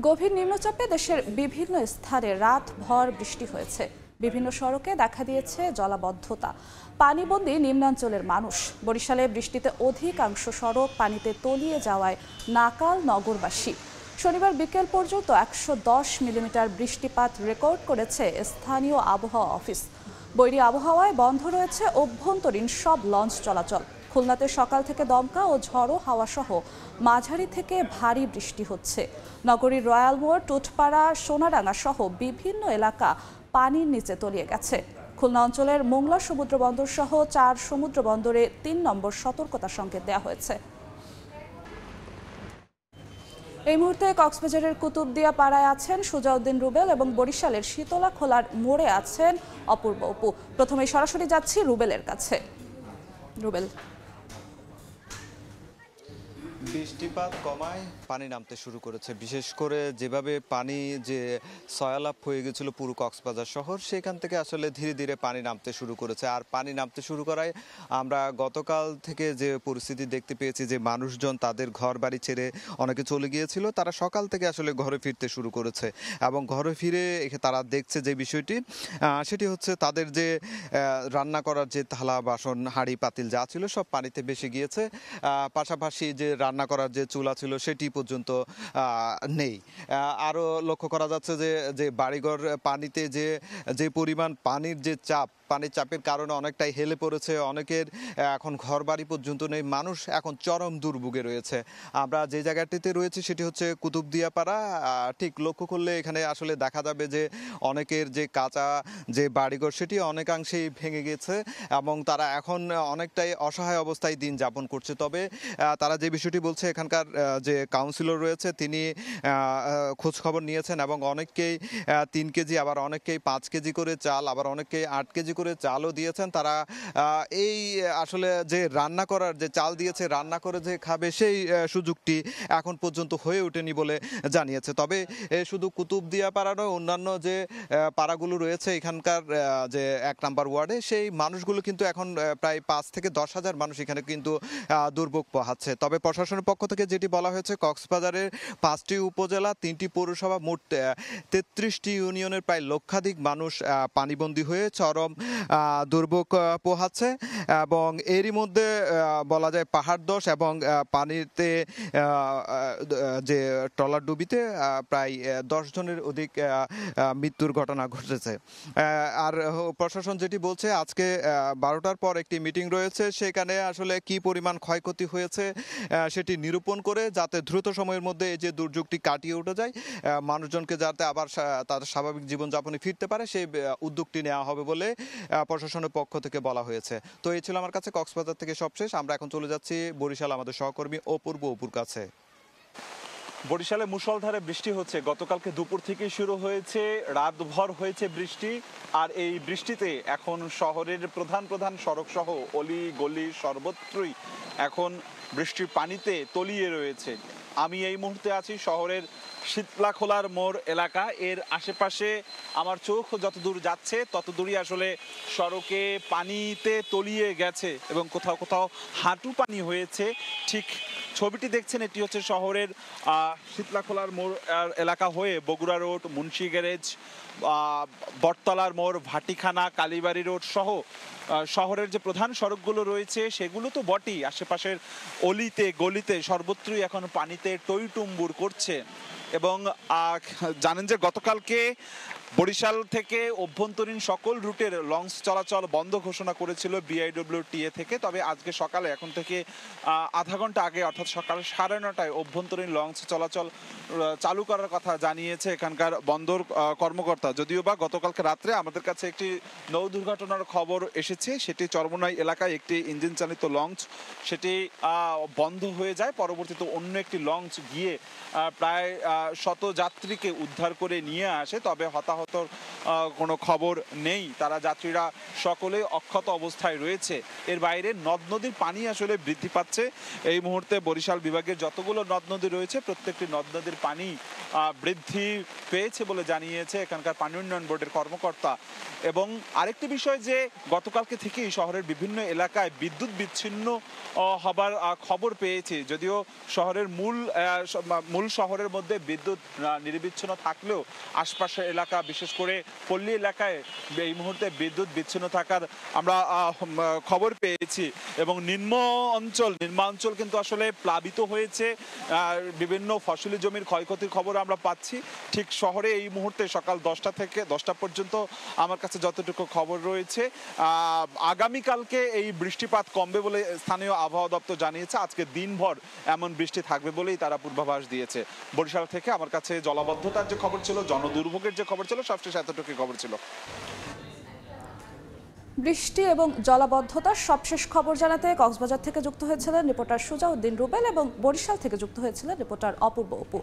গভীর নিম্নচাপে দেশের বিভিন্ন স্থানে রাতভর বৃষ্টি হয়েছে। বিভিন্ন সড়কে দেখা দিয়েছে জলাবদ্ধতা। পানিবন্দী নিম্নাঞ্চলের মানুষ। বরিশালে বৃষ্টিতে অধিকাংশ সড়ক পানিতে তলিয়ে যাওয়ায় নাকাল নগরবাসী। শনিবার বিকেল পর্যন্ত 110 মিলিমিটার বৃষ্টিপাত রেকর্ড করেছে স্থানীয় আবহাওয়া অফিস। বৈরী আবহাওয়ায় বন্ধ রয়েছে অভ্যন্তরীণ সব লঞ্চ চলাচল। খুলনাতে সকাল থেকে দমকা ও ঝড়ো হাওয়া সহ মাঝারি থেকে ভারী বৃষ্টি হচ্ছে। নগরীর রয়্যাল মোড়, টুটপাড়া, সোনাডাঙ্গা সহ বিভিন্ন এলাকা পানির নিচে তলিয়ে গেছে। খুলনা অঞ্চলের মোংলা সমুদ্র বন্দর সহ 4 সমুদ্র বন্দরে 3 নম্বর সতর্কতা সংকেত দেওয়া হয়েছে। এই মুহূর্তে কক্সবাজারের কুতুবদিয়া পাড়ায় আছেন সুজাউদ্দিন রুবেল এবং বরিশালের শীতলা খোলার মোড়ে আছেন অপূর্ব অপু। প্রথমে সরাসরি যাচ্ছি রুবেলের কাছে। রুবেল, বৃষ্টিপাত কমায় পানি নামতে শুরু করেছে। বিশেষ করে যেভাবে পানি যে সয়ালাপ হয়ে গেছিল পুরো কক্সবাজার শহর, সেখান থেকে আসলে ধীরে ধীরে পানি নামতে শুরু করেছে। আর পানি নামতে শুরু করায় আমরা গতকাল থেকে যে পরিস্থিতি দেখতে পেয়েছি, যে মানুষজন তাদের ঘর বাড়ি ছেড়ে অনেকে চলে গিয়েছিল, তারা সকাল থেকে আসলে ঘরে ফিরতে শুরু করেছে। এবং ঘরে ফিরে তারা দেখছে যে বিষয়টি, সেটি হচ্ছে তাদের যে রান্না করার যে থালা বাসন হাঁড়ি পাতিল যা ছিল সব পানিতে ভেসে গিয়েছে। পাশাপাশি যে রান্না করার যে চুলা ছিল সেটি পর্যন্ত নেই। আরও লক্ষ্য করা যাচ্ছে যে বাড়িঘর পানিতে যে পরিমাণ পানির যে চাপ, পানির চাপের কারণে অনেকটাই হেলে পড়েছে। অনেকের এখন ঘর বাড়ি পর্যন্ত নেই। মানুষ এখন চরম দুর্ভোগে রয়েছে। আমরা যে জায়গাটিতে রয়েছি সেটি হচ্ছে কুতুবদিয়া পাড়া। ঠিক লক্ষ্য করলে এখানে আসলে দেখা যাবে যে অনেকের যে কাঁচা যে বাড়িঘর সেটি অনেকাংশেই ভেঙে গেছে এবং তারা এখন অনেকটাই অসহায় অবস্থায় দিন যাপন করছে। তবে তারা যে বিষয়টি বলছে, এখানকার যে কাউন্সিলর রয়েছে তিনি খোঁজ খবর নিয়েছেন এবং অনেককেই 3 কেজি, আবার অনেককেই 5 কেজি করে চাল, আবার অনেককেই 8 কেজি করে চালও দিয়েছেন। তারা এই আসলে যে রান্না করার যে চাল দিয়েছে, রান্না করে যে খাবে সেই সুযোগটি এখন পর্যন্ত হয়ে ওঠেনি বলে জানিয়েছে। তবে শুধু কুতুবদিয়া পাড়া নয়, অন্যান্য যে পাড়াগুলো রয়েছে এখানকার যে 1 নম্বর ওয়ার্ডে, সেই মানুষগুলো কিন্তু এখন প্রায় 5 থেকে 10 হাজার মানুষ এখানে কিন্তু দুর্ভোগ পোহাচ্ছে। তবে প্রশাসনের পক্ষ থেকে যেটি বলা হয়েছে, কক্সবাজারের 5টি উপজেলা, 3টি পৌরসভা, মোট 33টি ইউনিয়নের প্রায় লক্ষাধিক মানুষ পানিবন্দী হয়ে চরম দুর্ভোগ পোহাচ্ছে। এবং এরই মধ্যে বলা যায় পাহাড় ধস এবং পানিতে যে ট্রলার ডুবিতে প্রায় 10 জনের অধিক মৃত্যুর ঘটনা ঘটেছে। আর প্রশাসন যেটি বলছে, আজকে 12টার পর একটি মিটিং রয়েছে, সেখানে আসলে কি পরিমাণ ক্ষয়ক্ষতি হয়েছে সেটি নিরূপণ করে যাতে দ্রুত সময়ের মধ্যে এই যে দুর্যোগটি কাটিয়ে উঠে যায়, মানুষজনকে যাতে আবার তাদের স্বাভাবিক জীবনযাপনে ফিরতে পারে, সেই উদ্যোগটি নেওয়া হবে বলে প্রশাসনের পক্ষ থেকে বলা হয়েছে। তো এই ছিল আমার কাছে কক্সবাজার থেকে সবশেষ। আমরা এখন চলে যাচ্ছি বরিশাল আমাদের সহকর্মী অপূর্ব অপুর কাছে। বরিশালে মুষলধারে বৃষ্টি হচ্ছে। গতকালকে দুপুর থেকেই শুরু হয়েছে, রাতভর হয়েছে বৃষ্টি। আর এই বৃষ্টিতে এখন শহরের প্রধান প্রধান সড়ক সহ অলি গলি সর্বত্রই এখন বৃষ্টির পানিতে তলিয়ে রয়েছে। আমি এই মুহূর্তে আছি শহরের শীতলাখোলার মোড় এলাকা। এর আশেপাশে আমার চোখ যতদূর যাচ্ছে ততদূরই আসলে সড়কে পানিতে তলিয়ে গেছে এবং কোথাও কোথাও হাঁটু পানি হয়েছে। ঠিক ছবিটি দেখছেন, এটি হচ্ছে শহরের শীতলাখোলার মোড় এলাকা হয়ে বগুড়া রোড, মুন্সি গ্যারেজ, বটতলার মোড়, ভাটিখানা, কালীবাড়ি রোড সহ শহরের যে প্রধান সড়কগুলো রয়েছে সেগুলো তো বটেই, আশেপাশের অলিতে গলিতে সর্বত্রই এখন পানিতে টইটুম্বুর করছে। এবং জানেন যে গতকালকে বরিশাল থেকে অভ্যন্তরীণ সকল রুটের লঞ্চ চলাচল বন্ধ ঘোষণা করেছিল বিআইডব্লিউটিএ থেকে। তবে আজকে সকালে, এখন থেকে আধা ঘন্টা আগে, অর্থাৎ সকাল 9:30টায় অভ্যন্তরীণ লঞ্চ চলাচল চালু করার কথা জানিয়েছে এখানকার বন্দর কর্মকর্তা। যদিও বা গতকালকে রাত্রে আমাদের কাছে একটি নৌ দুর্ঘটনার খবর এসেছে, সেটি চরমোনাই এলাকায় একটি ইঞ্জিন চালিত লঞ্চ সেটি বন্ধ হয়ে যায়। পরবর্তীতে অন্য একটি লঞ্চ গিয়ে প্রায় 100 যাত্রীকে উদ্ধার করে নিয়ে আসে। তবে হতাহতর কোনো খবর নেই। তারা যাত্রীরা সকলে অক্ষত অবস্থায় রয়েছে। এর বাইরে নদ নদীর পানি আসলে বৃদ্ধি পাচ্ছে। এই মুহূর্তে বরিশাল বিভাগের যতগুলো নদ নদী রয়েছে প্রত্যেকটি নদ নদীর পানি বৃদ্ধি পেয়েছে বলে জানিয়েছে এখানকার পানি উন্নয়ন বোর্ডের কর্মকর্তা। এবং আরেকটি বিষয় যে গতকালকে থেকেই শহরের বিভিন্ন এলাকায় বিদ্যুৎ বিচ্ছিন্ন হবার খবর পেয়েছি। যদিও শহরের মূল শহরের মধ্যে বিদ্যুৎ নিরবিচ্ছিন্ন থাকলেও আশপাশের এলাকা বিশেষ করে পল্লী এলাকায় এই মুহূর্তে বিদ্যুৎ বিচ্ছিন্ন থাকার আমরা খবর পেয়েছি। এবং নিম্নাঞ্চল কিন্তু আসলে প্লাবিত হয়েছে। বিভিন্ন ফসলি জমির ক্ষয়ক্ষতির খবর আমরা পাচ্ছি। ঠিক শহরে এই মুহূর্তে সকাল 10টা থেকে 10টা পর্যন্ত আমার কাছে যতটুকু খবর রয়েছে আগামীকালকে এই বৃষ্টিপাত কমবে বলে স্থানীয় আবহাওয়া দপ্তর জানিয়েছে। আজকে দিনভর এমন বৃষ্টি থাকবে বলেই তারা পূর্বাভাস দিয়েছে। বরিশাল থেকে আমার কাছে জলাবদ্ধতার যে খবর ছিল, জনদুর্ভোগের যে খবর ছিল, সবশেষ এতটুকু খবর ছিল। বৃষ্টি এবং জলাবদ্ধতার সবশেষ খবর জানাতে কক্সবাজার থেকে যুক্ত হয়েছিলেন রিপোর্টার সুজাউদ্দিন রুবেল এবং বরিশাল থেকে যুক্ত হয়েছিলেন রিপোর্টার অপূর্ব অপু।